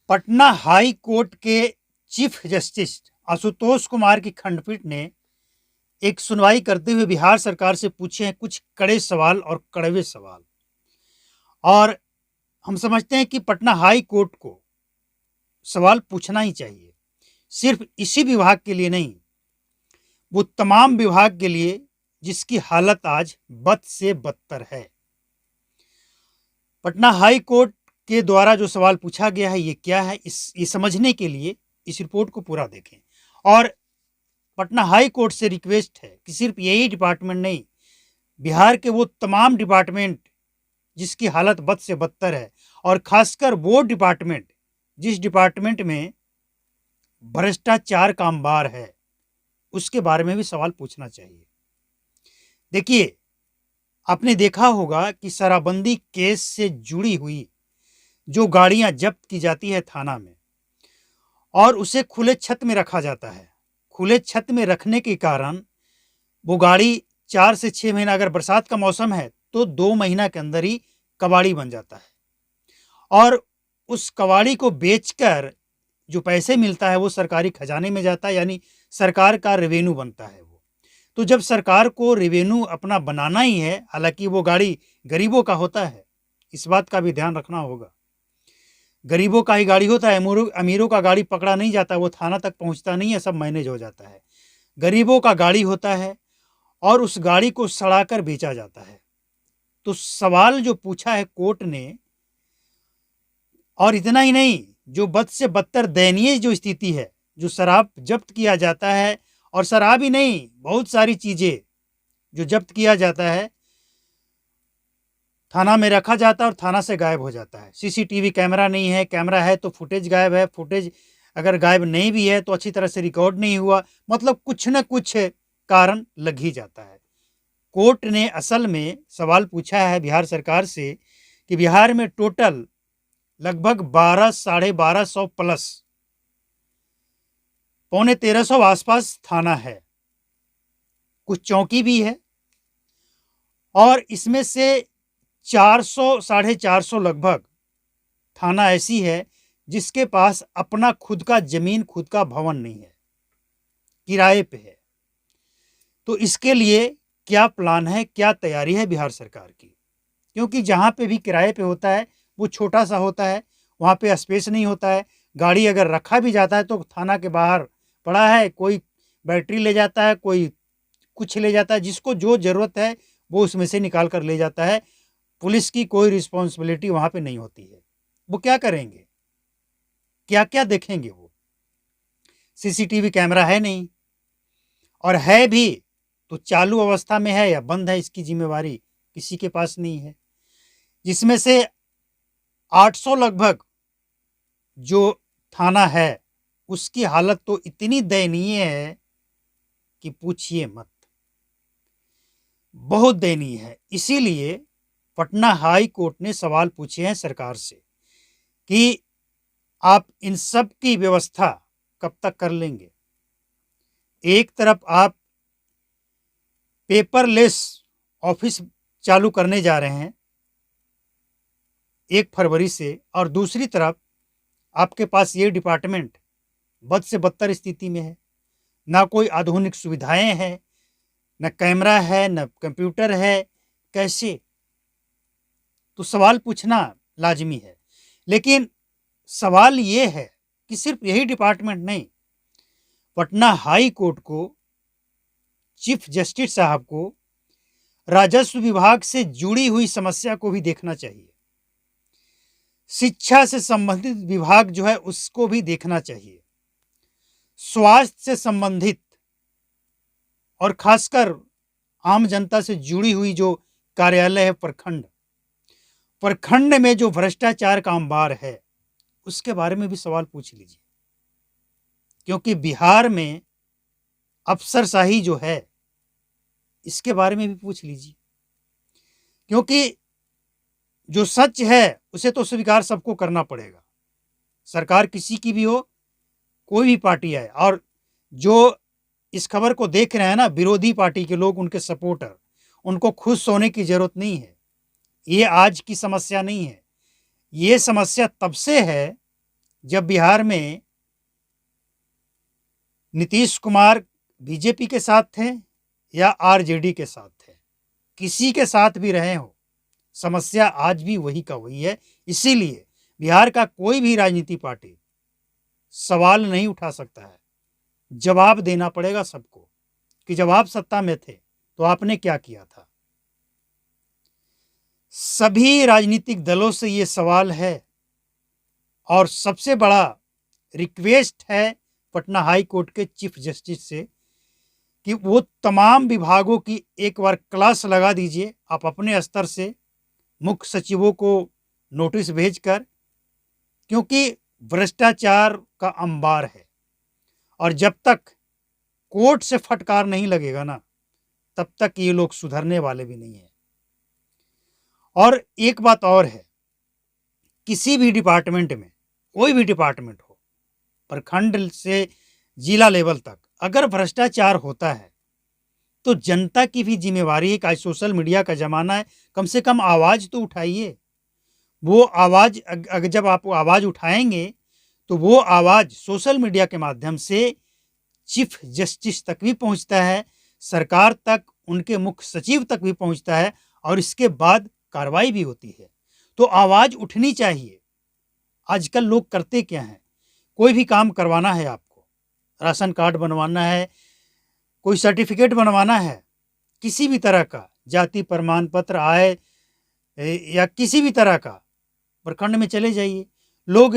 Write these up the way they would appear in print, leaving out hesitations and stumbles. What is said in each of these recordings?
Patna high court के chief justice Ashutosh Kumar की खंडपीठ ने एक सुनवाई करते हुए बिहार सरकार से पूछे हैं कुछ कड़े सवाल और कड़वे सवाल। और हम समझते हैं कि पटना हाई कोर्ट को सवाल पूछना ही चाहिए, सिर्फ इसी विभाग के लिए नहीं, वो तमाम विभाग के लिए जिसकी हालत आज बद से बदतर है। पटना हाई कोर्ट के द्वारा जो सवाल पूछा गया है ये क्या है, ये समझने के लिए इस रिपोर्ट को पूरा देखें। और पटना हाई कोर्ट से रिक्वेस्ट है कि सिर्फ यही डिपार्टमेंट नहीं, बिहार के वो तमाम डिपार्टमेंट जिसकी हालत बद से बदतर है, और खासकर वो डिपार्टमेंट जिस डिपार्टमेंट में भ्रष्टाचार का अंबार है, उसके बारे में भी सवाल पूछना चाहिए। देखिए, आपने देखा होगा कि शराबबंदी केस से जुड़ी हुई जो गाड़ियां जब्त की जाती है थाना में और उसे खुले छत में रखा जाता है, खुले छत में रखने के कारण वो गाड़ी 4 से 6 महीना, अगर बरसात का मौसम है तो 2 महीना के अंदर ही कबाड़ी बन जाता है, और उस कबाड़ी को बेचकर जो पैसे मिलता है वो सरकारी खजाने में जाता है, यानी सरकार का रेवेन्यू बनता है वो। तो जब सरकार को रेवेन्यू अपना बनाना ही है, हालांकि वो गाड़ी गरीबों का होता है, इस बात का भी ध्यान रखना होगा, गरीबों का ही गाड़ी होता है, अमीरों का गाड़ी पकड़ा नहीं जाता, वो थाना तक पहुंचता नहीं है, सब मैनेज हो जाता है। गरीबों का गाड़ी होता है और उस गाड़ी को सड़ाकर बेचा जाता है। तो सवाल जो पूछा है कोर्ट ने, और इतना ही नहीं, जो बद से बदतर दयनीय जो स्थिति है, जो शराब जब्त किया जाता है, और शराब ही नहीं, बहुत सारी चीजें जो जब्त किया जाता है, थाना में रखा जाता है और थाना से गायब हो जाता है। सीसीटीवी कैमरा नहीं है, कैमरा है तो फुटेज गायब है, फुटेज अगर गायब नहीं भी है तो अच्छी तरह से रिकॉर्ड नहीं हुआ, मतलब कुछ न कुछ कारण लग ही जाता है। कोर्ट ने असल में सवाल पूछा है बिहार सरकार से कि बिहार में टोटल लगभग 12 साढ़े 1200 प्लस, पौने 1300 आसपास थाना है, कुछ चौकी भी है, और इसमें से 400 साढ़े 400 लगभग थाना ऐसी है जिसके पास अपना खुद का जमीन, खुद का भवन नहीं है, किराए पे है। तो इसके लिए क्या प्लान है, क्या तैयारी है बिहार सरकार की? क्योंकि जहाँ पे भी किराए पे होता है वो छोटा सा होता है, वहाँ पे स्पेस नहीं होता है, गाड़ी अगर रखा भी जाता है तो थाना के बाहर पड़ा है, कोई बैटरी ले जाता है, कोई कुछ ले जाता है, जिसको जो ज़रूरत है वो उसमें से निकाल कर ले जाता है। पुलिस की कोई रिस्पॉन्सिबिलिटी वहाँ पे नहीं होती है। वो क्या करेंगे, क्या क्या देखेंगे? वो सीसीटीवी कैमरा है नहीं, और है भी तो चालू अवस्था में है या बंद है, इसकी जिम्मेवारी किसी के पास नहीं है। जिसमें से 800 लगभग जो थाना है उसकी हालत तो इतनी दयनीय है कि पूछिए मत, बहुत दयनीय है। इसीलिए पटना हाई कोर्ट ने सवाल पूछे हैं सरकार से कि आप इन सब की व्यवस्था कब तक कर लेंगे? एक तरफ आप पेपरलेस ऑफिस चालू करने जा रहे हैं 1 फरवरी से, और दूसरी तरफ आपके पास ये डिपार्टमेंट बद से बदतर स्थिति में है, ना कोई आधुनिक सुविधाएं हैं, न कैमरा है, न कंप्यूटर है, कैसे? तो सवाल पूछना लाजमी है। लेकिन सवाल ये है कि सिर्फ यही डिपार्टमेंट नहीं, पटना हाई कोर्ट को, चीफ जस्टिस साहब को राजस्व विभाग से जुड़ी हुई समस्या को भी देखना चाहिए, शिक्षा से संबंधित विभाग जो है उसको भी देखना चाहिए, स्वास्थ्य से संबंधित और खासकर आम जनता से जुड़ी हुई जो कार्यालय है, प्रखंड में जो भ्रष्टाचार का अंबार है, उसके बारे में भी सवाल पूछ लीजिए। क्योंकि बिहार में अफसरशाही जो है इसके बारे में भी पूछ लीजिए, क्योंकि जो सच है उसे तो स्वीकार सबको करना पड़ेगा, सरकार किसी की भी हो, कोई भी पार्टी है। और जो इस खबर को देख रहे हैं ना, विरोधी पार्टी के लोग, उनके सपोर्टर, उनको खुश होने की जरूरत नहीं है। ये आज की समस्या नहीं है, ये समस्या तब से है जब बिहार में नीतीश कुमार बीजेपी के साथ थे या आरजेडी के साथ थे, किसी के साथ भी रहे हो, समस्या आज भी वही का वही है। इसीलिए बिहार का कोई भी राजनीति पार्टी सवाल नहीं उठा सकता है, जवाब देना पड़ेगा सबको कि जब आप सत्ता में थे तो आपने क्या किया था। सभी राजनीतिक दलों से ये सवाल है और सबसे बड़ा रिक्वेस्ट है पटना हाई कोर्ट के चीफ जस्टिस से कि वो तमाम विभागों की एक बार क्लास लगा दीजिए आप अपने स्तर से, मुख्य सचिवों को नोटिस भेजकर, क्योंकि भ्रष्टाचार का अंबार है और जब तक कोर्ट से फटकार नहीं लगेगा ना, तब तक ये लोग सुधरने वाले भी नहीं हैं। और एक बात और है, किसी भी डिपार्टमेंट में, कोई भी डिपार्टमेंट हो, प्रखंड से जिला लेवल तक, अगर भ्रष्टाचार होता है तो जनता की भी जिम्मेवारी है कि आज सोशल मीडिया का ज़माना है, कम से कम आवाज़ तो उठाइए। वो आवाज़ अगर जब आप आवाज़ उठाएंगे तो वो आवाज़ सोशल मीडिया के माध्यम से चीफ जस्टिस तक भी पहुंचता है, सरकार तक, उनके मुख्य सचिव तक भी पहुंचता है और इसके बाद कार्रवाई भी होती है। तो आवाज़ उठनी चाहिए। आजकल लोग करते क्या हैं, कोई भी काम करवाना है आपको, राशन कार्ड बनवाना है, कोई सर्टिफिकेट बनवाना है, किसी भी तरह का जाति प्रमाण पत्र, आय या किसी भी तरह का, प्रखंड में चले जाइए, लोग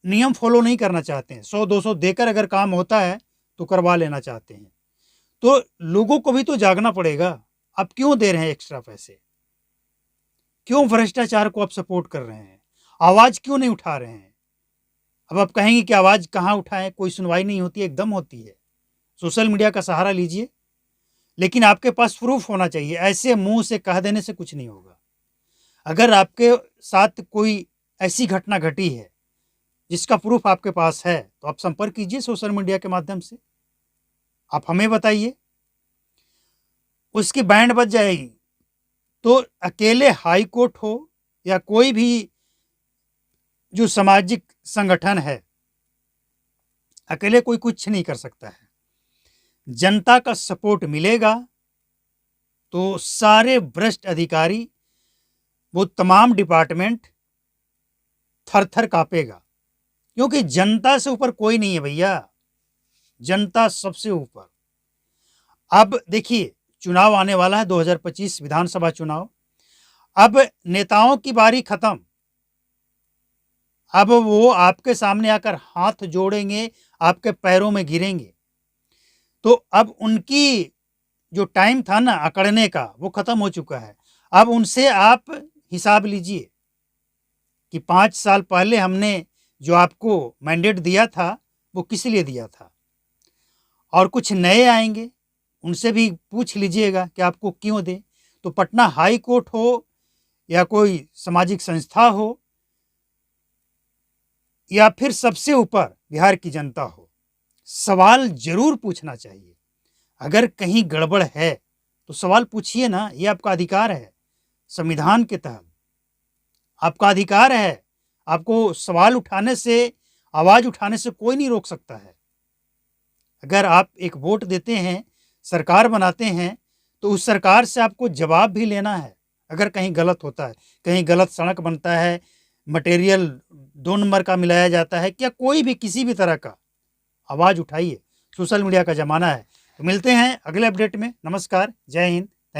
नियम फॉलो नहीं करना चाहते हैं। 100-200 देकर अगर काम होता है तो करवा लेना चाहते हैं। तो लोगों को भी तो जागना पड़ेगा। आप क्यों दे रहे हैं एक्स्ट्रा पैसे, क्यों भ्रष्टाचार को आप सपोर्ट कर रहे हैं, आवाज़ क्यों नहीं उठा रहे हैं। अब आप कहेंगे कि आवाज़ कहाँ उठाएं, कोई सुनवाई नहीं होती है, एकदम होती है। सोशल मीडिया का सहारा लीजिए, लेकिन आपके पास प्रूफ होना चाहिए। ऐसे मुंह से कह देने से कुछ नहीं होगा। अगर आपके साथ कोई ऐसी घटना घटी है जिसका प्रूफ आपके पास है तो आप संपर्क कीजिए सोशल मीडिया के माध्यम से, आप हमें बताइए, उसकी बैंड बज जाएगी। तो अकेले हाई कोर्ट हो या कोई भी जो सामाजिक संगठन है, अकेले कोई कुछ नहीं कर सकता है। जनता का सपोर्ट मिलेगा तो सारे भ्रष्ट अधिकारी, वो तमाम डिपार्टमेंट थर थर कांपेगा, क्योंकि जनता से ऊपर कोई नहीं है भैया, जनता सबसे ऊपर। अब देखिए, चुनाव आने वाला है, 2025 विधानसभा चुनाव। अब नेताओं की बारी खत्म। अब वो आपके सामने आकर हाथ जोड़ेंगे, आपके पैरों में गिरेंगे। तो अब उनकी जो टाइम था ना अकड़ने का, वो खत्म हो चुका है। अब उनसे आप हिसाब लीजिए कि 5 साल पहले हमने जो आपको मैंडेट दिया था वो किस लिए दिया था। और कुछ नए आएंगे, उनसे भी पूछ लीजिएगा कि आपको क्यों दे। तो पटना हाई कोर्ट हो या कोई सामाजिक संस्था हो या फिर सबसे ऊपर बिहार की जनता हो, सवाल जरूर पूछना चाहिए। अगर कहीं गड़बड़ है तो सवाल पूछिए ना, ये आपका अधिकार है। संविधान के तहत आपका अधिकार है, आपको सवाल उठाने से, आवाज़ उठाने से कोई नहीं रोक सकता है। अगर आप एक वोट देते हैं, सरकार बनाते हैं, तो उस सरकार से आपको जवाब भी लेना है। अगर कहीं गलत होता है, कहीं गलत सड़क बनता है, मटेरियल 2 नंबर का मिलाया जाता है, क्या कोई भी किसी भी तरह का, आवाज़ उठाइए। सोशल मीडिया का ज़माना है। तो मिलते हैं अगले अपडेट में। नमस्कार, जय हिंद,